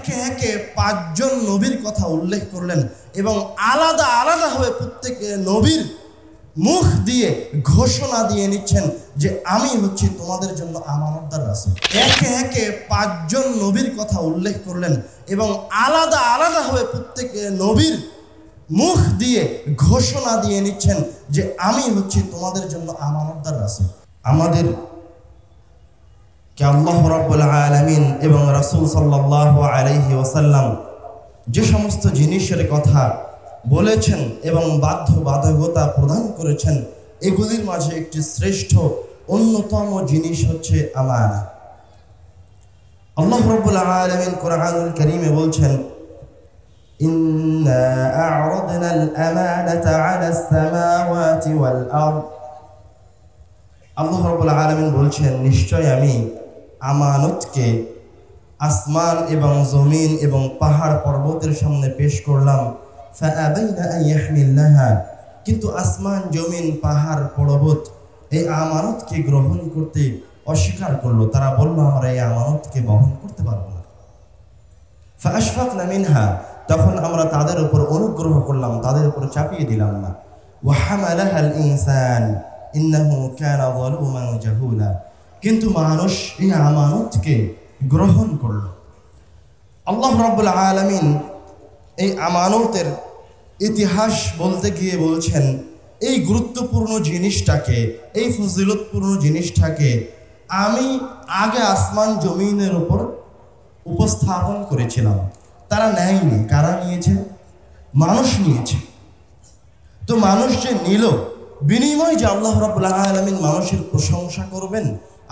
একে একে 5 জন নবীর কথা উল্লেখ করলেন এবং আলাদা আলাদাভাবে প্রত্যেক নবীর মুখ দিয়ে ঘোষণা দিয়ে নিচ্ছেন যে আমি হচ্ছি তোমাদের জন্য আমানতদার রাসূল। একে একে 5 জন নবীর কথা উল্লেখ করলেন এবং আলাদা আলাদাভাবে প্রত্যেক নবীর মুখ দিয়ে ঘোষণা দিয়ে নিচ্ছেন যে আমি হচ্ছি তোমাদের জন্য আমানতদার রাসূল। আমাদের কে আল্লাহ রাব্বুল আলামিন এবং রাসূল সাল্লাল্লাহু আলাইহি ওয়াসাল্লাম যে সমস্ত জিনিসের কথা বলেছেন এবং বাধ্যবাধকতা প্রদান করেছেন, এগুলির মাঝে একটি শ্রেষ্ঠ অন্যতম জিনিস হচ্ছে আমানা। আল্লাহ রাব্বুল আলামিন কোরআনুল কারীমে বলছেন, ইন্না আ'রাদনাল আমানাতা আলাস সামাওয়াতি ওয়াল আরদ। আল্লাহ রাব্বুল আলামিন বলছেন, নিশ্চয় আমি আমানতকে আসমান এবং জমিন এবং পাহাড় পর্বতের সামনে পেশ করলাম। ফাআবাইনা আন ইয়াহমিলনাহা, কিন্তু আসমান জমিন পাহাড় পর্বত এই আমানতকে গ্রহণ করতে অস্বীকার করলো। তারা বলল আমরা এই আমানতকে বহন করতে পারবো না। ফাআশফাকনা মিনহা, তখন আমরা তাদের উপর অনুগ্রহ করলাম, তাদের উপর চাপিয়ে দিলাম না। ওয়া হামালাহাল ইনসান ইন্নাহু কানা যালুমান জাহুলা, কিন্তু মানুষ এই আমানতকে গ্রহণ করল। আল্লাহ রাব্বুল আলামিন এই আমানতের ইতিহাস বলতে গিয়ে বলছেন, এই গুরুত্বপূর্ণ জিনিসটাকে, এই ফজিলতপূর্ণ জিনিসটাকে আমি আগে আসমান জমিনের উপর উপস্থাপন করেছিলাম, তারা নেয়নি। কারা নিয়েছে? মানুষ নিয়েছে। তো মানুষ যে নিল, বিনিময়ে যে আল্লাহ রাব্বুল আলামিন মানুষের প্রশংসা করবেন,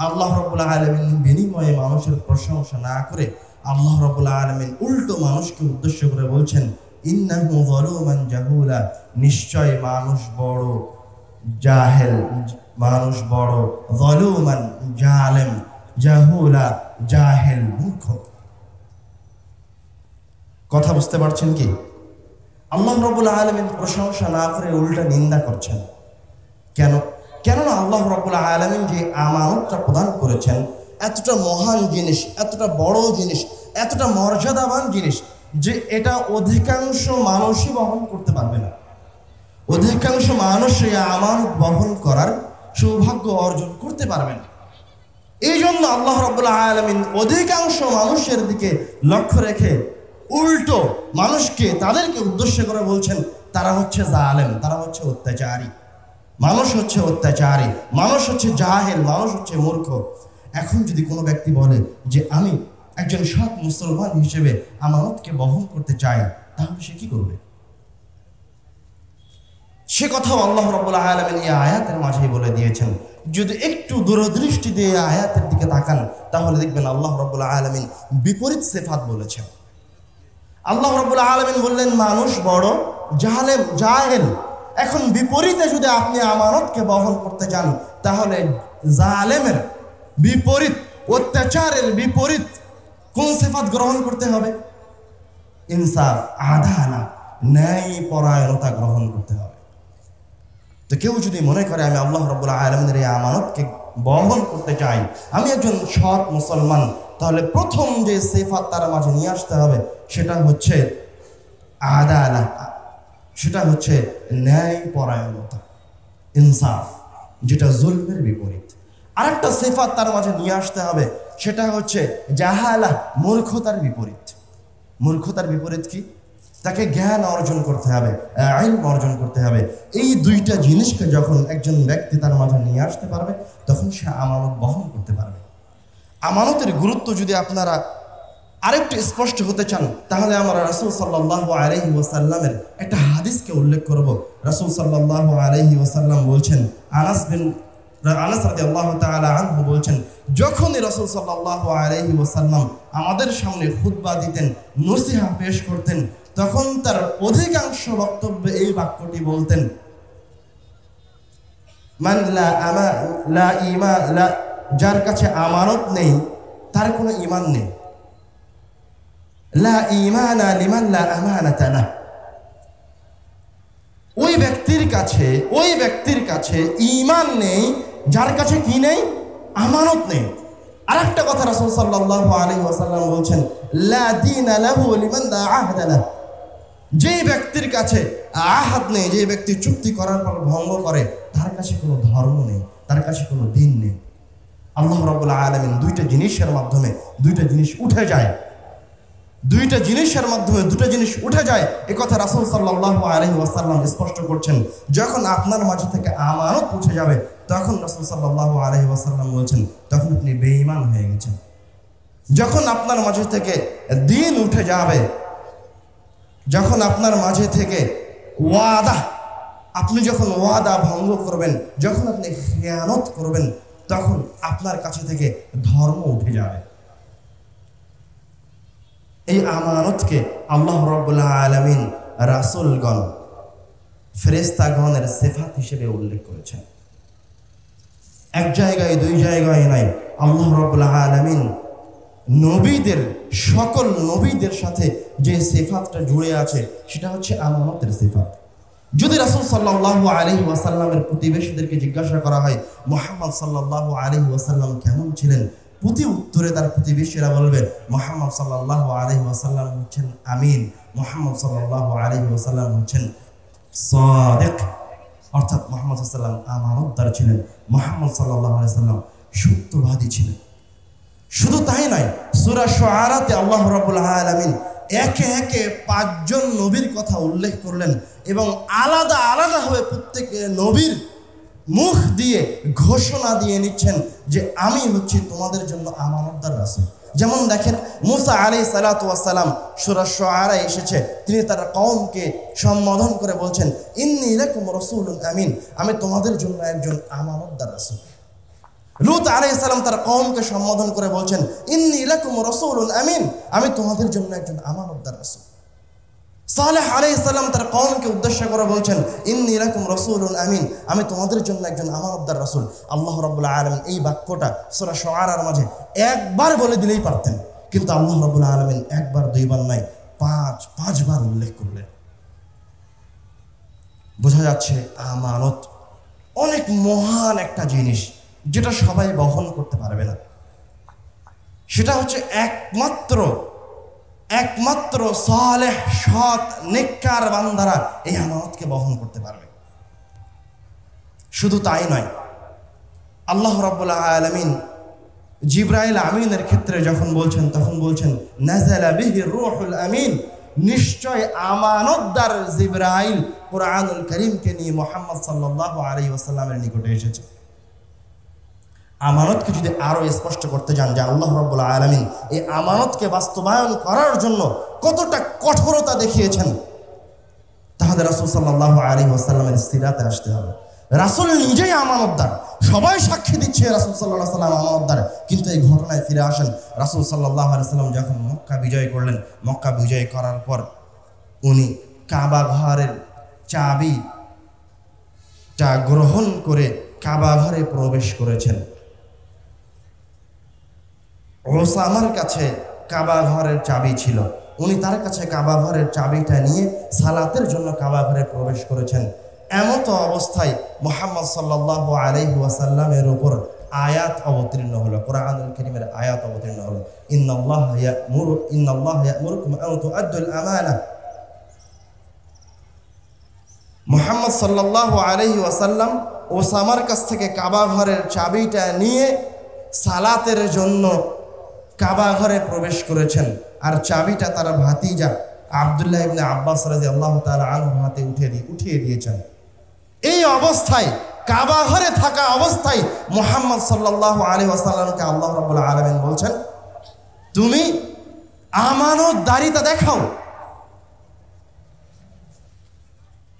আল্লাহ রাব্বুল আলামিন বিনিময়ে মানুষের প্রশংসা না করে আল্লাহ রাব্বুল আলামিন উল্টো মানুষকে উদ্দেশ্য করে বলছেন, ইন্নাহু যালুমান জাহুলা, নিশ্চয় মানুষ বড় জাহেল, মানুষ বড় যালুমান জালেম, জাহুলা জাহেল, মূর্খ। কথা বুঝতে পারছেন কি? আল্লাহ রাব্বুল আলামিন প্রশংসা না করে উল্টা নিন্দা করছেন। কেন? কেননা আল্লাহ রাব্বুল আলামিন যে আমানতটা প্রদান করেছেন, এতটা মহান জিনিস, এতটা বড় জিনিস, এতটা মর্যাদাবান জিনিস যে এটা অধিকাংশ মানুষই বহন করতে পারবে না। অধিকাংশ মানুষ এই আমানত বহন করার সৌভাগ্য অর্জন করতে পারবে না। এই জন্য আল্লাহ রাব্বুল আলামিন অধিকাংশ মানুষের দিকে লক্ষ্য রেখে উল্টো মানুষকে, তাদেরকে উদ্দেশ্য করে বলছেন তারা হচ্ছে জালেম, তারা হচ্ছে অত্যাচারী। মানুষ হচ্ছে অত্যাচারী, মানুষ হচ্ছে জাহেল, মানুষ হচ্ছে মূর্খ। এখন যদি কোনো ব্যক্তি বলে যে আমি একজন সৎ মুসলমান হিসেবে আমানতকে বহন করতে চাই, তাহলে সে কি করবে? সে কথাও আল্লাহ রাব্বুল আলামিন এই আয়াতের মাঝেই বলে দিয়েছেন। যদি একটু দূরদৃষ্টি দিয়ে আয়াতের দিকে তাকান, তাহলে দেখবেন আল্লাহ রাব্বুল আলামিন বিপরীত সিফাত বলেছেন। আল্লাহ রাব্বুল আলামিন বললেন মানুষ বড় জালেম, জাহেল। এখন বিপরীতে যদি আপনি আমানতকে বহন করতে চান, তাহলে জালেমের বিপরীত, অত্যাচারের বিপরীত কোন সিফাত গ্রহণ করতে হবে? ইনসাফ, আদালত, ন্যায় পরায়ণতা গ্রহণ করতে হবে। তো কেউ যদি মনে করে আমি আল্লাহ রাব্বুল আলামিনের এই আমানতকে বহন করতে চাই, আমি একজন সৎ মুসলমান, তাহলে প্রথম যে সিফাত তার মাঝে নিয়ে আসতে হবে সেটা হচ্ছে আদালত, সেটা হচ্ছে ন্যায় পরায়ণতা, ইনসাফ, যেটা জুলমের বিপরীত। আরেকটা সিফাত তার মাঝে নিয়ে আসতে হবে, সেটা হচ্ছে জাহালা, মূর্খতার বিপরীত। মূর্খতার বিপরীত কি? তাকে জ্ঞান অর্জন করতে হবে, ইলম অর্জন করতে হবে। এই দুইটা জিনিসকে যখন একজন ব্যক্তি তার মাঝে নিয়ে আসতে পারবে, তখন সে আমানত বহন করতে পারবে। আমানতের গুরুত্ব যদি আপনারা আরেকটু স্পষ্ট হতে চান, তাহলে আমরা রাসূল সাল্লাল্লাহু আলাইহি ওয়াসাল্লামের একটা হাদিসকে উল্লেখ করব। রাসূল সাল্লাল্লাহু আলাইহি ওয়াসাল্লাম বলছেন, আনাস রাদিয়াল্লাহু তাআলা আনহু বলছেন, যখনই রাসূল সাল্লাল্লাহু আলাইহি ওয়াসাল্লাম আমাদের সামনে খুতবা দিতেন, নসিহা পেশ করতেন, তখন তার অধিকাংশ বক্তব্যে এই বাক্যটি বলতেন, মান লা ঈমান, যার কাছে আমানত নেই তার কোনো ঈমান নেই। লা ঈমানা লিমান লা আমানাতা লাহ, ওই ব্যক্তির কাছে ঈমান নেই যার কাছে কি নেই? আমানত নেই। আরেকটা কথা রাসূল সাল্লাল্লাহু আলাইহি ওয়াসাল্লাম বলছেন, লা দীনা লাহু লিমান লা আহদা লাহু। যে ব্যক্তির কাছে আহাদ নেই, যে ব্যক্তি চুক্তি করার পর ভঙ্গ করে, তার কাছে কোনো ধর্ম নেই, তার কাছে কোনো দিন নেই। আল্লাহ রাব্বুল আলামিন দুইটা জিনিসের মাধ্যমে দুইটা জিনিস উঠে যায়, দুইটা জিনিসের মাধ্যমে দুটো জিনিস উঠে যায়, এ কথা রাসূল সাল্লাল্লাহু আলাইহি ওয়াসাল্লাম স্পষ্ট করছেন। যখন আপনার মাঝে থেকে আমানত উঠে যাবে, তখন রাসূল সাল্লাল্লাহু আলাইহি ওয়াসাল্লাম বলছেন, তখন আপনি বেঈমান হয়ে গেছেন। যখন আপনার মাঝে থেকে দিন উঠে যাবে, যখন আপনার মাঝে থেকে ওয়াদা, আপনি যখন ওয়াদা ভঙ্গ করবেন, যখন আপনি খেয়ানত করবেন, তখন আপনার কাছে থেকে ধর্ম উঠে যাবে। এই আমানতকে আল্লাহ রাব্বুল আলামিন রাসূলগণ, ফেরেশতাগণের সিফাত হিসেবে উল্লেখ করেছেন। এক জায়গায় দুই জায়গায় নাই, আল্লাহ রাব্বুল আলামিন নবীদের, সকল নবীদের সাথে যে সিফাতটা জুড়ে আছে সেটা হচ্ছে আমানতের সিফাত। যদি রাসূল সাল্লাল্লাহু আলাইহি ওয়াসাল্লামের প্রতিবেশীদেরকে জিজ্ঞাসা করা হয় মুহাম্মদ সাল্লাল্লাহু আলাইহি ওয়াসাল্লাম কেমন ছিলেন, প্রতি উত্তরে তার প্রতিবেশীরা বলবে মুহাম্মদ সাল্লাল্লাহু আলাইহি ওয়াসাল্লাম হচ্ছেন আমিন, মুহাম্মদ সাল্লাল্লাহু আলাইহি ওয়াসাল্লাম হচ্ছেন সাদিক, অর্থাৎ মুহাম্মদ সাল্লাল্লাহু আলাইহি ওয়াসাল্লাম আমানতদার ছিলেন, মুহাম্মদ সাল্লাল্লাহু আলাইহি ওয়াসাল্লাম সত্যবাদী ছিলেন। শুধু তাই নয়, সূরা শুআরাতে আল্লাহ রাব্বুল আলামিন একে একে 5 জন নবীর কথা উল্লেখ করলেন এবং আলাদা আলাদাভাবে প্রত্যেক নবীর মুখ দিয়ে ঘোষণা দিয়ে নিচ্ছেন যে আমি হচ্ছি তোমাদের জন্য আমানতদার রাসূল। যেমন দেখেন, মুসা আলাইহিস সালাতু ওয়াস সালাম সূরা শুআরা এসেছে, তিনি তার কওমকে সম্বোধন করে বলছেন ইন্নী লাকুম রাসূলুন আমিন, আমি তোমাদের জন্য একজন আমানতদার রাসূল। লূত আলাইহিস সালাম তার কওমকে সম্বোধন করে বলছেন ইন্নী লাকুম রাসূলুন আমিন, আমি তোমাদের জন্য একজন আমানতদার রাসূল। সালেহ আলাইহিস সালাম তার কওমকে উদ্দেশ্য করে বলছেন ইন্নী লাকুম রাসূলুন আমিন, আমি তোমাদের জন্য একজন আমানতদার রাসূল। আল্লাহ রাব্বুল আলামিন এই বাক্যটা সূরা শুআরার মাঝে একবার বলে দিলেই পারতেন, কিন্তু আল্লাহ রাব্বুল আলামিন একবার দুইবার নয়, 5 বার উল্লেখ করলেন। বোঝা যাচ্ছে আমানত অনেক মহান একটা জিনিস, যেটা সবাই বহন করতে পারবে না। সেটা হচ্ছে একমাত্র সালেহ, সৎ, নেককার বান্দারা এই আমানতকে বহন করতে পারবে। শুধু তাই নয়, আল্লাহ রাব্বুল আলামিন জিবরাইল আমিনের ক্ষেত্রে যখন বলছেন, তখন বলছেন নাযালা বিহি রূহুল আমিন, নিশ্চয় আমানতদার জিবরাইল কুরআনুল কারীমকে নিয়ে মুহাম্মদ সাল্লাল্লাহু আলাইহি ওয়াসাল্লামের নিকটে এসেছে। আমানতকে যদি আরো স্পষ্ট করতে যান যে আল্লাহ রাব্বুল আলামিন এই আমানতকে বাস্তবায়ন করার জন্য কতটা কঠোরতা দেখিয়েছেন, তাহলে রাসূল সাল্লাল্লাহু আলাইহি ওয়াসাল্লামের সিরাতে আসতে হবে। রাসূল নিজেই আমানতদার, সবাই সাক্ষী দিচ্ছে রাসূল সাল্লাল্লাহু আলাইহি ওয়াসাল্লাম আমানতদার, কিন্তু এই ঘটনায় ফিরে আসেন রাসূল সাল্লাল্লাহু আলাইহি ওয়াসাল্লাম যখন মক্কা বিজয় করলেন, মক্কা বিজয় করার পর উনি কাবা ঘরের চাবিটা গ্রহণ করে কাবা ঘরে প্রবেশ করেছেন। ওসামার কাছে কাবা ঘরের চাবি ছিল, উনি তার কাছে কাবা ঘরের চাবিটা নিয়ে সালাতের জন্য কাবা ঘরে প্রবেশ করেছেন। এমত অবস্থায় মুহাম্মদ সাল্লাল্লাহু আলাইহি ওয়াসাল্লামের উপর আয়াত অবতীর্ণ হলো, কুরআনুল কারীমের আয়াত অবতীর্ণ হলো, ইন্নাল্লাহা ইয়া'মুরুকুম আন তু'আদ্দুল আমানা। মুহাম্মদ সাল্লাল্লাহু আলাইহি ওয়াসাল্লাম ওসামার কাছ থেকে কাবা ঘরের চাবিটা নিয়ে সালাতের জন্য কাবা ঘরে প্রবেশ করেছেন, আর চাবিটা তার ভাতিজা আব্দুল্লাহ ইবনে আব্বাস রাদিয়াল্লাহু তাআলা আনহু হাতে উঠিয়ে দিয়েছেন। এই অবস্থায়, কাবা ঘরে থাকা অবস্থায় মুহাম্মদ সাল্লাল্লাহু আলাইহি ওয়াসাল্লামকে আল্লাহ রাব্বুল আলামিন বলছেন তুমি আমানতদারিতা দেখাও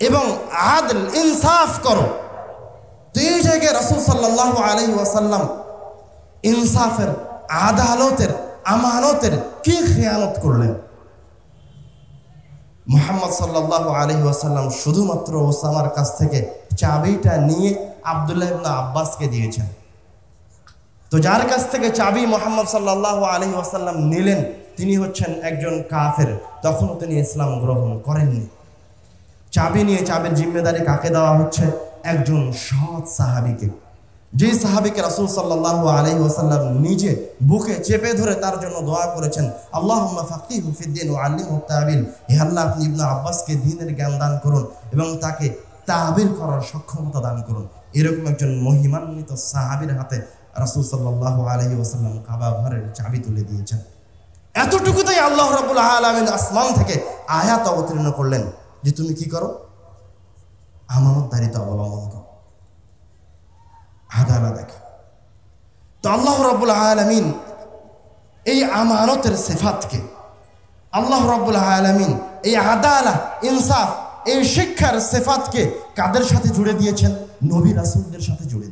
এবং আদল ইনসাফ করো। তো এই জায়গায় রাসূল সাল্লাল্লাহু আলাইহি ওয়াসাল্লাম ইনসাফের, আদালতের, আমানতের কি খেয়ানত করলেন? মুহাম্মদ সাল্লাল্লাহু আলাইহি ওয়াসাল্লাম শুধুমাত্র ওসামার কাছ থেকে চাবিটা নিয়ে আব্দুল্লাহ ইবনে আব্বাসকে দিয়েছেন। তো যার কাছ থেকে চাবি মুহাম্মদ সাল্লাল্লাহু আলাইহি ওয়াসাল্লাম নিলেন, তিনি হচ্ছেন একজন কাফের, তখনও তিনি ইসলাম গ্রহণ করেননি। চাবি নিয়ে চাবির জিম্মেদারি কাকে দেওয়া হচ্ছে? একজন সৎ সাহাবীকে। যে সাহাবীকে রাসূল সাল্লাল্লাহু আলাইহি ওয়াসাল্লাম নিজে বুকে চেপে ধরে তার জন্য দোয়া করেছেন, আল্লাহুম্মা ফাক্কিহু ফিদ্দীন ওয়া আল্লিমহু তা'বিল, হে আল্লাহ আপনি ইবনে আব্বাসকে দ্বীনের জ্ঞান দান করুন এবং তাকে তা'বিল করার সক্ষমতা দান করুন। এরকম একজন মহিমান্বিত সাহাবীর হাতে রাসূল সাল্লাল্লাহু আলাইহি ওয়াসাল্লাম কাবা ঘরের চাবি তুলে দিয়েছেন। এতটুকুতেই আল্লাহ রাব্বুল আলামিন আসমান থেকে আয়াত অবতীর্ণ করলেন যে তুমি কি করো, আমানতদারিতা অবলম্বন করো, আদালত দেখো। তো আল্লাহ রাব্বুল আলামিন এই আমানতের সিফাতকে, আল্লাহ রাব্বুল আলামিন এই আদালত, ইনসাফ, এই শিক্ষার সিফাতকে কাদের সাথে জুড়ে দিয়েছেন? নবী রাসূলদের সাথে জুড়ে